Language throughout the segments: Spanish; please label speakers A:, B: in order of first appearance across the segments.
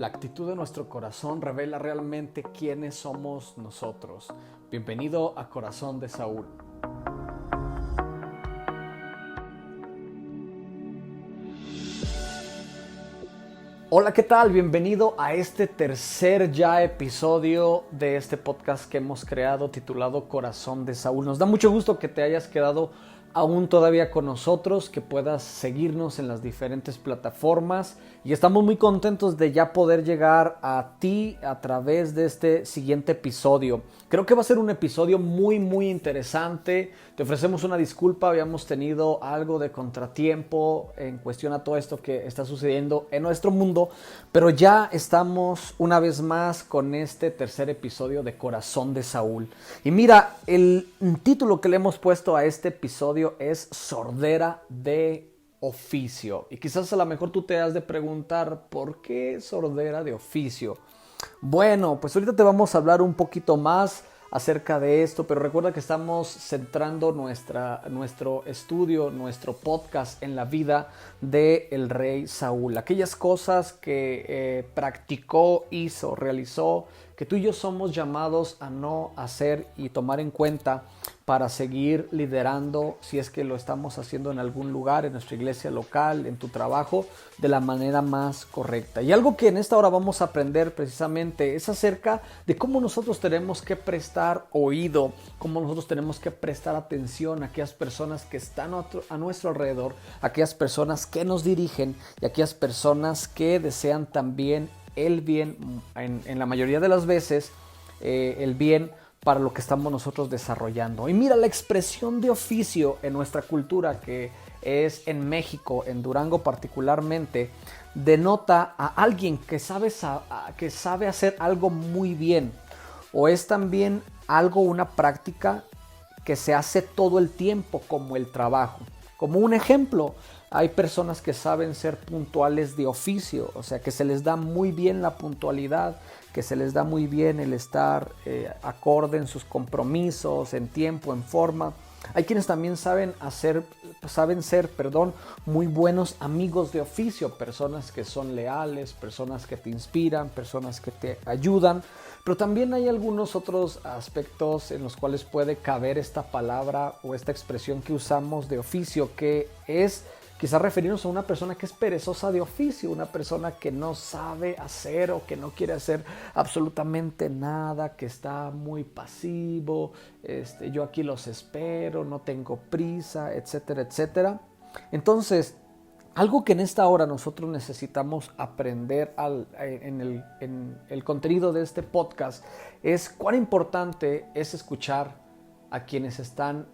A: La actitud de nuestro corazón revela realmente quiénes somos nosotros. Bienvenido a Corazón de Saúl. Hola, ¿qué tal? Bienvenido a este tercer episodio de este podcast que hemos creado titulado Corazón de Saúl. Nos da mucho gusto que te hayas quedado aún todavía con nosotros, que puedas seguirnos en las diferentes plataformas y estamos muy contentos de ya poder llegar a ti a través de este siguiente episodio. Creo que va a ser un episodio muy interesante. Te ofrecemos una disculpa, habíamos tenido algo de contratiempo en cuestión a todo esto que está sucediendo en nuestro mundo, pero ya estamos una vez más con este tercer episodio de Corazón de Saúl. Y mira, el título que le hemos puesto a este episodio es Sordera de Oficio. Y quizás a lo mejor tú te has de preguntar, ¿por qué sordera de oficio? Bueno, pues ahorita te vamos a hablar un poquito más acerca de esto, pero recuerda que estamos centrando nuestro estudio, nuestro podcast en la vida del rey Saúl. Aquellas cosas que practicó, hizo, realizó, que tú y yo somos llamados a no hacer y tomar en cuenta para seguir liderando, si es que lo estamos haciendo en algún lugar, en nuestra iglesia local, en tu trabajo, de la manera más correcta. Y algo que en esta hora vamos a aprender precisamente es acerca de cómo nosotros tenemos que prestar oído, cómo nosotros tenemos que prestar atención a aquellas personas que están a nuestro alrededor, a aquellas personas que nos dirigen y a aquellas personas que desean también el bien, en la mayoría de las veces, el bien para lo que estamos nosotros desarrollando. Y mira, la expresión de oficio en nuestra cultura, que es en México, en Durango particularmente, denota a alguien que sabe hacer algo muy bien, o es también una práctica que se hace todo el tiempo, como el trabajo. Como un ejemplo, hay personas que saben ser puntuales de oficio, o sea que se les da muy bien la puntualidad, que se les da muy bien el estar acorde en sus compromisos, en tiempo, en forma. Hay quienes también saben ser muy buenos amigos de oficio, personas que son leales, personas que te inspiran, personas que te ayudan. Pero también hay algunos otros aspectos en los cuales puede caber esta palabra o esta expresión que usamos de oficio, que es quizás referirnos a una persona que es perezosa de oficio, una persona que no sabe hacer o que no quiere hacer absolutamente nada, que está muy pasivo, yo aquí los espero, no tengo prisa, etcétera, etcétera. Entonces, algo que en esta hora nosotros necesitamos aprender en el contenido de este podcast es cuán importante es escuchar a quienes están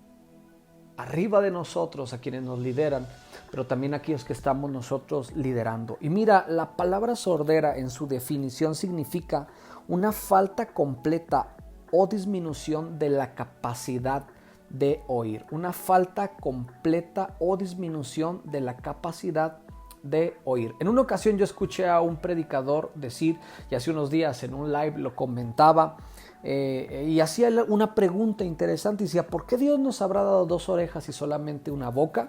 A: arriba de nosotros, a quienes nos lideran, pero también a aquellos que estamos nosotros liderando. Y mira, la palabra sordera en su definición significa una falta completa o disminución de la capacidad de oír. Una falta completa o disminución de la capacidad de oír. En una ocasión yo escuché a un predicador decir, y hace unos días en un live lo comentaba, y hacía una pregunta interesante, y decía, ¿por qué Dios nos habrá dado dos orejas y solamente una boca?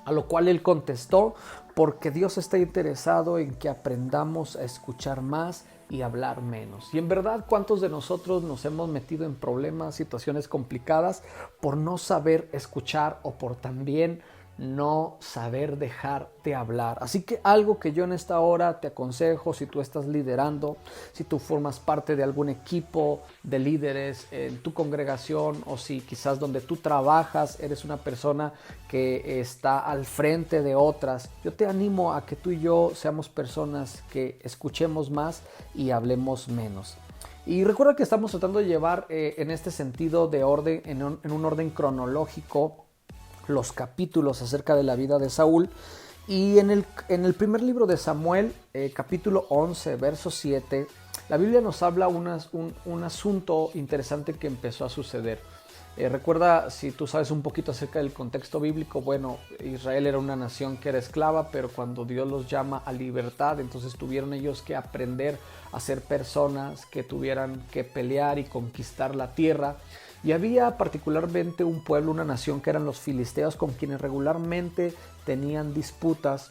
A: A lo cual él contestó, porque Dios está interesado en que aprendamos a escuchar más y hablar menos. Y en verdad, ¿cuántos de nosotros nos hemos metido en problemas, situaciones complicadas por no saber escuchar o por también no saber dejar de hablar? Así que algo que yo en esta hora te aconsejo, si tú estás liderando, si tú formas parte de algún equipo de líderes en tu congregación, o si quizás donde tú trabajas eres una persona que está al frente de otras, yo te animo a que tú y yo seamos personas que escuchemos más y hablemos menos. Y recuerda que estamos tratando de llevar en este sentido de orden, en un orden cronológico, los capítulos acerca de la vida de Saúl. Y en el primer libro de Samuel, capítulo 11, verso 7, la Biblia nos habla un asunto interesante que empezó a suceder. Recuerda, si tú sabes un poquito acerca del contexto bíblico, bueno, Israel era una nación que era esclava, pero cuando Dios los llama a libertad, entonces tuvieron ellos que aprender a ser personas que tuvieran que pelear y conquistar la tierra. Y había particularmente un pueblo, una nación que eran los filisteos, con quienes regularmente tenían disputas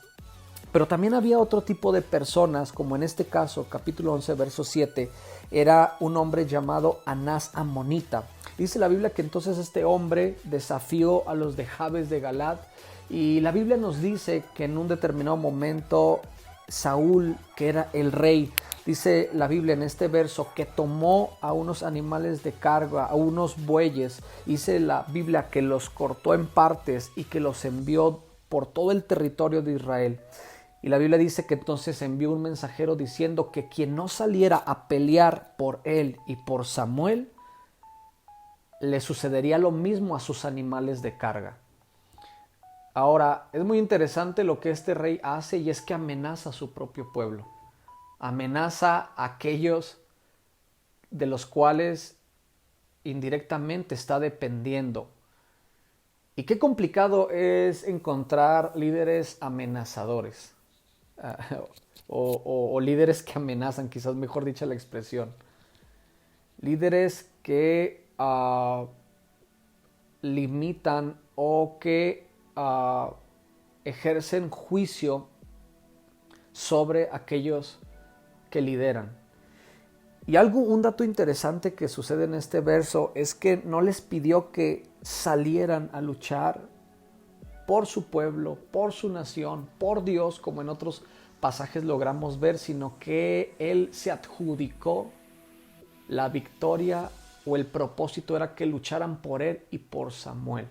A: Pero también había otro tipo de personas, como en este caso, capítulo 11, verso 7, era un hombre llamado Anás Amonita. Dice la Biblia que entonces este hombre desafió a los de Jabes de Galaad, y la Biblia nos dice que en un determinado momento Saúl, que era el rey, dice la Biblia en este verso, que tomó a unos animales de carga, a unos bueyes. Dice la Biblia que los cortó en partes y que los envió por todo el territorio de Israel. Y la Biblia dice que entonces envió un mensajero diciendo que quien no saliera a pelear por él y por Samuel, le sucedería lo mismo a sus animales de carga. Ahora, es muy interesante lo que este rey hace, y es que amenaza a su propio pueblo. Amenaza a aquellos de los cuales indirectamente está dependiendo. Y qué complicado es encontrar líderes amenazadores. O líderes que amenazan, quizás mejor dicha la expresión. Líderes que limitan o que ejercen juicio sobre aquellos que lideran. Y un dato interesante que sucede en este verso es que no les pidió que salieran a luchar por su pueblo, por su nación, por Dios, como en otros pasajes logramos ver, sino que él se adjudicó la victoria, o el propósito era que lucharan por él y por Samuel.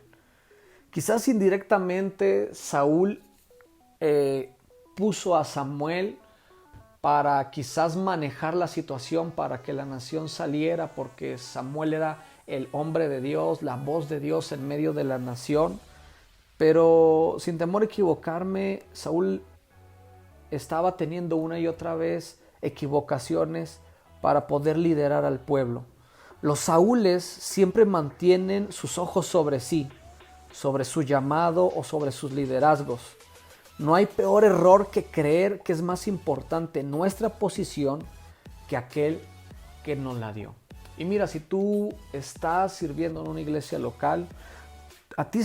A: Quizás indirectamente Saúl puso a Samuel para quizás manejar la situación, para que la nación saliera, porque Samuel era el hombre de Dios, la voz de Dios en medio de la nación. Pero sin temor a equivocarme, Saúl estaba teniendo una y otra vez equivocaciones para poder liderar al pueblo. Los Saúles siempre mantienen sus ojos sobre sí, sobre su llamado o sobre sus liderazgos. No hay peor error que creer que es más importante nuestra posición que aquel que nos la dio. Y mira, si tú estás sirviendo en una iglesia local, a ti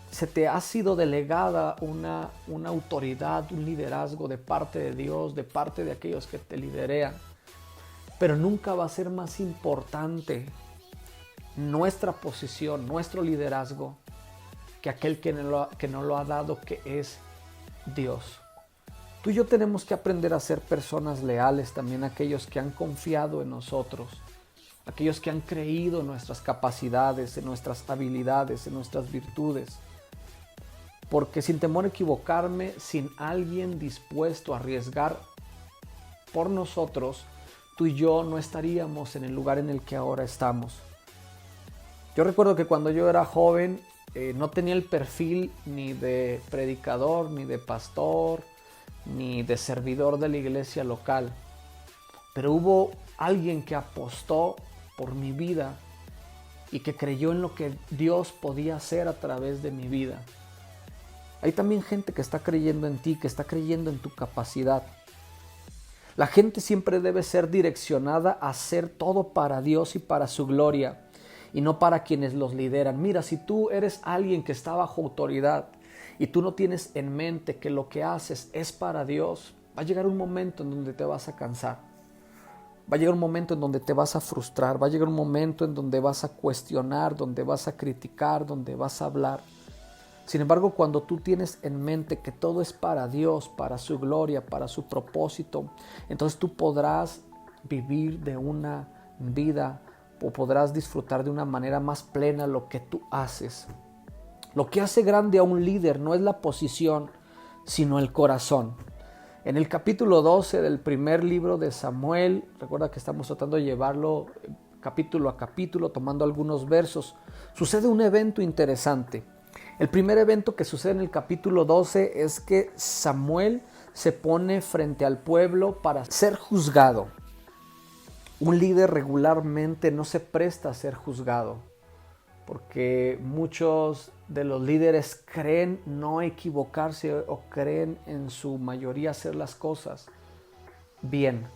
A: se te ha sido delegada una autoridad, un liderazgo de parte de Dios, de parte de aquellos que te liderean. Pero nunca va a ser más importante nuestra posición, nuestro liderazgo, que aquel que nos lo ha dado, que es Dios. Tú y yo tenemos que aprender a ser personas leales también a aquellos que han confiado en nosotros, aquellos que han creído en nuestras capacidades, en nuestras habilidades, en nuestras virtudes. Porque sin temor a equivocarme, sin alguien dispuesto a arriesgar por nosotros, tú y yo no estaríamos en el lugar en el que ahora estamos. Yo recuerdo que cuando yo era joven, no tenía el perfil ni de predicador, ni de pastor, ni de servidor de la iglesia local. Pero hubo alguien que apostó por mi vida y que creyó en lo que Dios podía hacer a través de mi vida. Hay también gente que está creyendo en ti, que está creyendo en tu capacidad. La gente siempre debe ser direccionada a hacer todo para Dios y para su gloria, y no para quienes los lideran. Mira, si tú eres alguien que está bajo autoridad y tú no tienes en mente que lo que haces es para Dios, va a llegar un momento en donde te vas a cansar. Va a llegar un momento en donde te vas a frustrar. Va a llegar un momento en donde vas a cuestionar, donde vas a criticar, donde vas a hablar. Sin embargo, cuando tú tienes en mente que todo es para Dios, para su gloria, para su propósito, entonces tú podrás vivir de una vida, o podrás disfrutar de una manera más plena lo que tú haces. Lo que hace grande a un líder no es la posición, sino el corazón. En el capítulo 12 del primer libro de Samuel, recuerda que estamos tratando de llevarlo capítulo a capítulo, tomando algunos versos, sucede un evento interesante. El primer evento que sucede en el capítulo 12 es que Samuel se pone frente al pueblo para ser juzgado. Un líder regularmente no se presta a ser juzgado, porque muchos de los líderes creen no equivocarse o creen en su mayoría hacer las cosas bien.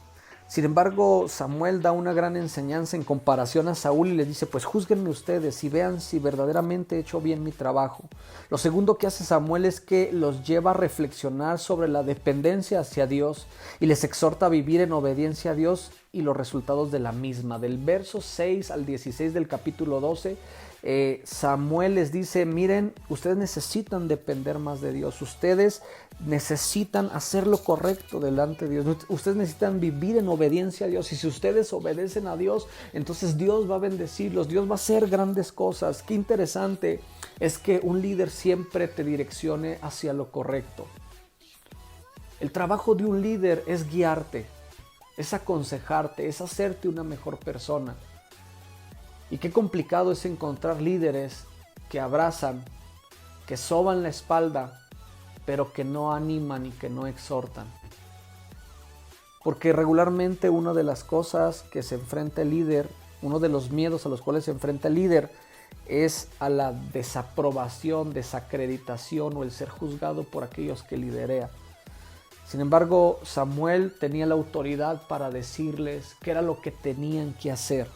A: Sin embargo, Samuel da una gran enseñanza en comparación a Saúl y le dice, pues júzguenme ustedes y vean si verdaderamente he hecho bien mi trabajo. Lo segundo que hace Samuel es que los lleva a reflexionar sobre la dependencia hacia Dios y les exhorta a vivir en obediencia a Dios y los resultados de la misma. Del verso 6 al 16 del capítulo 12, Samuel les dice, miren, ustedes necesitan depender más de Dios, ustedes necesitan hacer lo correcto delante de Dios, ustedes necesitan vivir en obediencia a Dios, y si ustedes obedecen a Dios, entonces Dios va a bendecirlos, Dios va a hacer grandes cosas. Qué interesante es que un líder siempre te direccione hacia lo correcto. El trabajo de un líder es guiarte, es aconsejarte, es hacerte una mejor persona. Y qué complicado es encontrar líderes que abrazan, que soban la espalda, pero que no animan y que no exhortan. Porque regularmente una de las cosas que se enfrenta el líder, uno de los miedos a los cuales se enfrenta el líder, es a la desaprobación, desacreditación o el ser juzgado por aquellos que liderea. Sin embargo, Samuel tenía la autoridad para decirles qué era lo que tenían que hacer.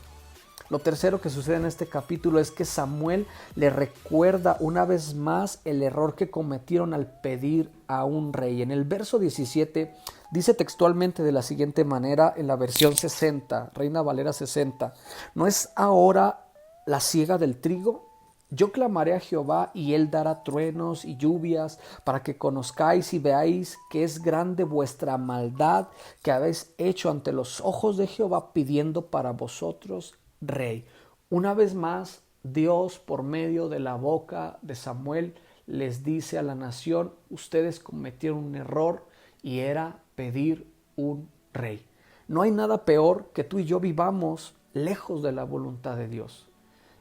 A: Lo tercero que sucede en este capítulo es que Samuel le recuerda una vez más el error que cometieron al pedir a un rey. En el verso 17 dice textualmente de la siguiente manera en la versión 60, Reina Valera 60, ¿no es ahora la siega del trigo? Yo clamaré a Jehová y él dará truenos y lluvias para que conozcáis y veáis que es grande vuestra maldad que habéis hecho ante los ojos de Jehová pidiendo para vosotros rey. Una vez más, Dios por medio de la boca de Samuel les dice a la nación, ustedes cometieron un error y era pedir un rey. No hay nada peor que tú y yo vivamos lejos de la voluntad de Dios.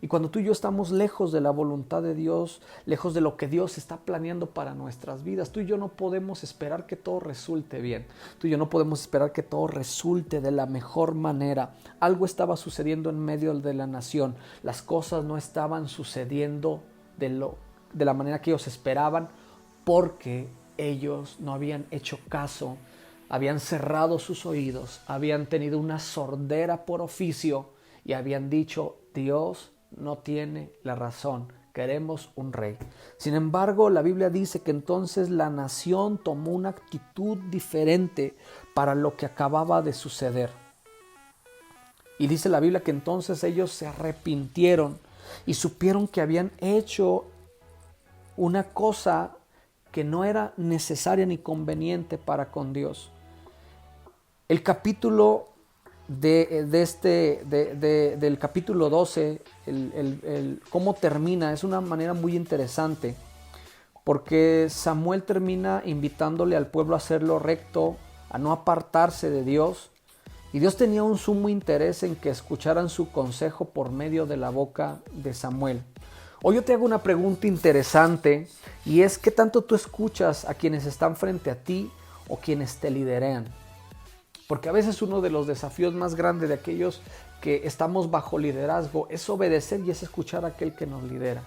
A: Y cuando tú y yo estamos lejos de la voluntad de Dios, lejos de lo que Dios está planeando para nuestras vidas, tú y yo no podemos esperar que todo resulte bien. Tú y yo no podemos esperar que todo resulte de la mejor manera. Algo estaba sucediendo en medio de la nación. Las cosas no estaban sucediendo de la manera que ellos esperaban, porque ellos no habían hecho caso, habían cerrado sus oídos, habían tenido una sordera por oficio y habían dicho, Dios no tiene la razón, queremos un rey. Sin embargo, la Biblia dice que entonces la nación tomó una actitud diferente para lo que acababa de suceder. Y dice la Biblia que entonces ellos se arrepintieron y supieron que habían hecho una cosa que no era necesaria ni conveniente para con Dios. El capítulo del capítulo 12, cómo termina, es una manera muy interesante, porque Samuel termina invitándole al pueblo a hacer lo recto, a no apartarse de Dios, y Dios tenía un sumo interés en que escucharan su consejo por medio de la boca de Samuel. Hoy yo te hago una pregunta interesante, y es ¿qué tanto tú escuchas a quienes están frente a ti o quienes te liderean? Porque a veces uno de los desafíos más grandes de aquellos que estamos bajo liderazgo es obedecer y es escuchar a aquel que nos lidera.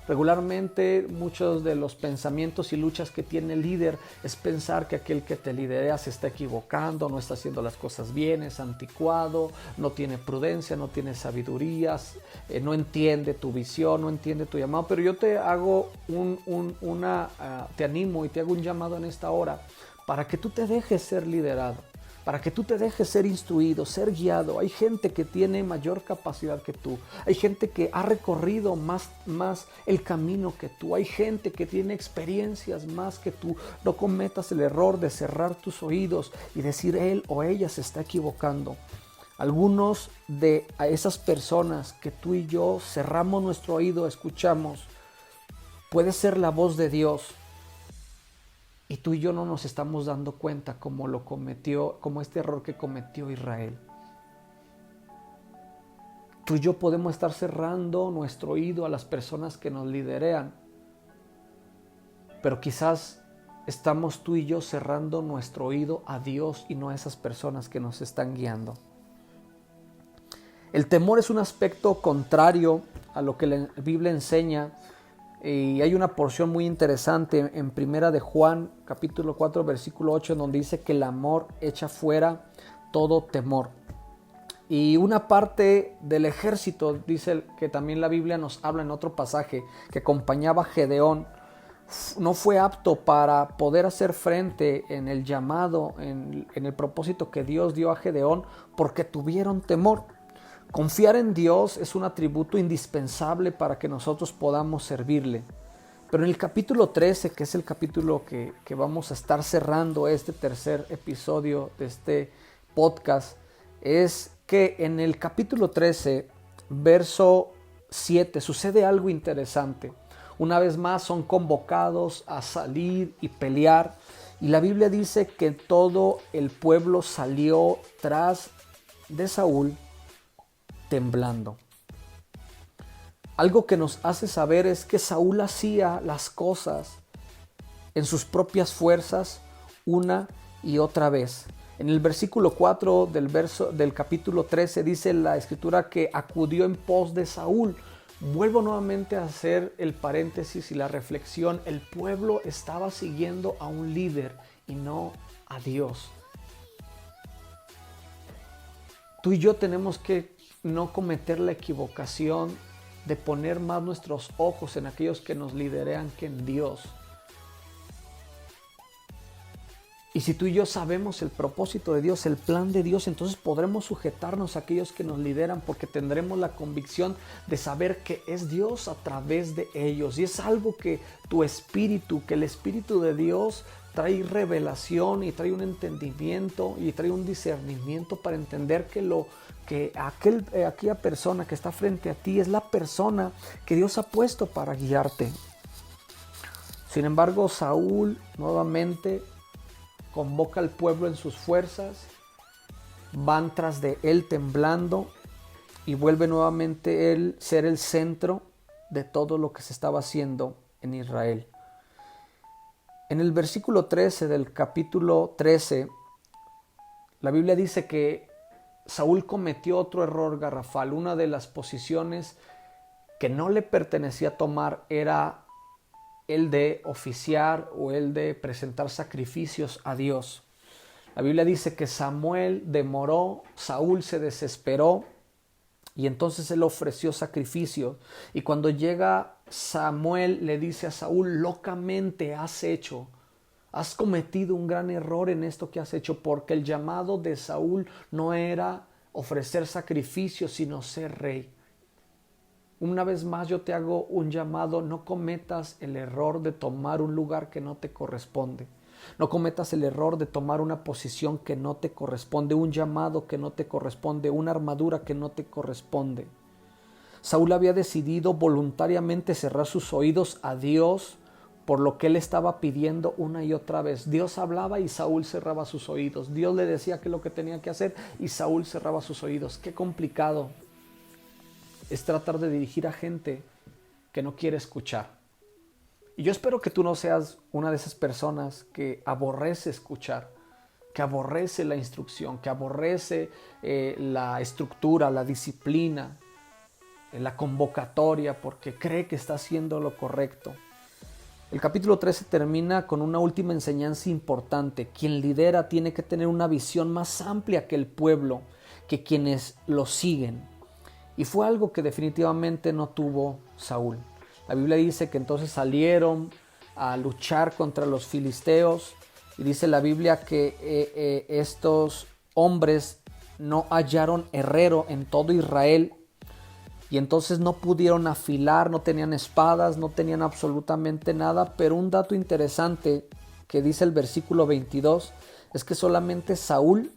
A: Regularmente muchos de los pensamientos y luchas que tiene el líder es pensar que aquel que te lidera se está equivocando, no está haciendo las cosas bien, es anticuado, no tiene prudencia, no tiene sabiduría, no entiende tu visión, no entiende tu llamado. Pero yo te hago te animo y te hago un llamado en esta hora para que tú te dejes ser liderado, para que tú te dejes ser instruido, ser guiado. Hay gente que tiene mayor capacidad que tú. Hay gente que ha recorrido más el camino que tú. Hay gente que tiene experiencias más que tú. No cometas el error de cerrar tus oídos y decir él o ella se está equivocando. Algunos de esas personas que tú y yo cerramos nuestro oído, escuchamos, puede ser la voz de Dios. Y tú y yo no nos estamos dando cuenta como este error que cometió Israel. Tú y yo podemos estar cerrando nuestro oído a las personas que nos liderean, pero quizás estamos tú y yo cerrando nuestro oído a Dios y no a esas personas que nos están guiando. El temor es un aspecto contrario a lo que la Biblia enseña. Y hay una porción muy interesante en Primera de Juan, capítulo 4, versículo 8, en donde dice que el amor echa fuera todo temor. Y una parte del ejército, dice que también la Biblia nos habla en otro pasaje, que acompañaba a Gedeón, no fue apto para poder hacer frente en el llamado, en el propósito que Dios dio a Gedeón, porque tuvieron temor. Confiar en Dios es un atributo indispensable para que nosotros podamos servirle. Pero en el capítulo 13, que es el capítulo que vamos a estar cerrando este tercer episodio de este podcast, es que en el capítulo 13, verso 7, sucede algo interesante. Una vez más son convocados a salir y pelear, y la Biblia dice que todo el pueblo salió tras de Saúl temblando. Algo que nos hace saber es que Saúl hacía las cosas en sus propias fuerzas una y otra vez. En el versículo 4 del capítulo 13 dice la escritura que acudió en pos de Saúl. Vuelvo nuevamente a hacer el paréntesis y la reflexión. El pueblo estaba siguiendo a un líder y no a Dios. Tú y yo tenemos que no cometer la equivocación de poner más nuestros ojos en aquellos que nos lideran que en Dios. Y si tú y yo sabemos el propósito de Dios, el plan de Dios, entonces podremos sujetarnos a aquellos que nos lideran, porque tendremos la convicción de saber que es Dios a través de ellos. Y es algo que tu espíritu, que el Espíritu de Dios trae revelación y trae un entendimiento y trae un discernimiento para entender que aquella persona que está frente a ti es la persona que Dios ha puesto para guiarte. Sin embargo, Saúl nuevamente convoca al pueblo en sus fuerzas, van tras de él temblando y vuelve nuevamente él ser el centro de todo lo que se estaba haciendo en Israel. En el versículo 13 del capítulo 13, la Biblia dice que Saúl cometió otro error garrafal. Una de las posiciones que no le pertenecía tomar era el de oficiar o el de presentar sacrificios a Dios. La Biblia dice que Samuel demoró, Saúl se desesperó y entonces él ofreció sacrificios. Y cuando llega Samuel le dice a Saúl: locamente has cometido un gran error en esto que has hecho, porque el llamado de Saúl no era ofrecer sacrificios, sino ser rey. Una vez más yo te hago un llamado: no cometas el error de tomar un lugar que no te corresponde. No cometas el error de tomar una posición que no te corresponde, un llamado que no te corresponde, una armadura que no te corresponde. Saúl había decidido voluntariamente cerrar sus oídos a Dios por lo que él estaba pidiendo una y otra vez. Dios hablaba y Saúl cerraba sus oídos. Dios le decía qué es lo que tenía que hacer y Saúl cerraba sus oídos. Qué complicado es tratar de dirigir a gente que no quiere escuchar. Y yo espero que tú no seas una de esas personas que aborrece escuchar, que aborrece la instrucción, que aborrece la estructura, la disciplina, la convocatoria, porque cree que está haciendo lo correcto. El capítulo 13 termina con una última enseñanza importante. Quien lidera tiene que tener una visión más amplia que el pueblo, que quienes lo siguen. Y fue algo que definitivamente no tuvo Saúl. La Biblia dice que entonces salieron a luchar contra los filisteos. Y dice la Biblia que estos hombres no hallaron herrero en todo Israel. Y entonces no pudieron afilar, no tenían espadas, no tenían absolutamente nada. Pero un dato interesante que dice el versículo 22 es que solamente Saúl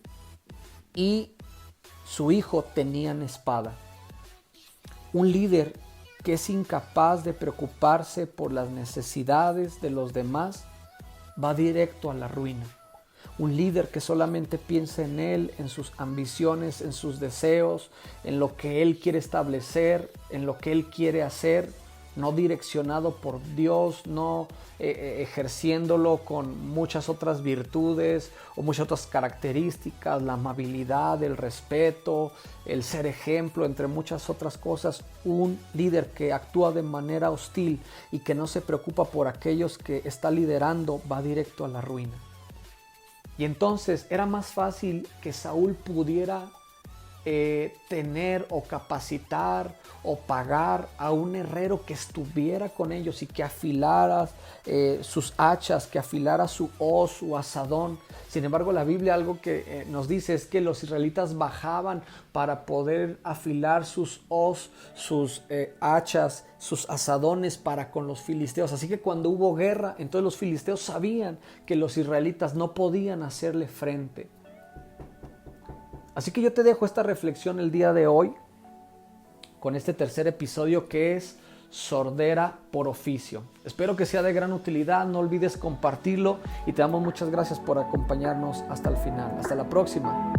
A: y su hijo tenían espada. Un líder que es incapaz de preocuparse por las necesidades de los demás va directo a la ruina. Un líder que solamente piensa en él, en sus ambiciones, en sus deseos, en lo que él quiere establecer, en lo que él quiere hacer, no direccionado por Dios, no ejerciéndolo con muchas otras virtudes o muchas otras características, la amabilidad, el respeto, el ser ejemplo, entre muchas otras cosas. Un líder que actúa de manera hostil y que no se preocupa por aquellos que está liderando va directo a la ruina. Y entonces era más fácil que Saúl pudiera tener o capacitar o pagar a un herrero que estuviera con ellos y que afilara sus hachas, que afilara su hoz, su azadón. Sin embargo, la Biblia algo que nos dice es que los israelitas bajaban para poder afilar sus hoz, sus hachas, sus azadones para con los filisteos. Así que cuando hubo guerra, entonces los filisteos sabían que los israelitas no podían hacerle frente. Así que yo te dejo esta reflexión el día de hoy con este tercer episodio que es sordera por oficio. Espero que sea de gran utilidad, no olvides compartirlo y te damos muchas gracias por acompañarnos hasta el final. Hasta la próxima.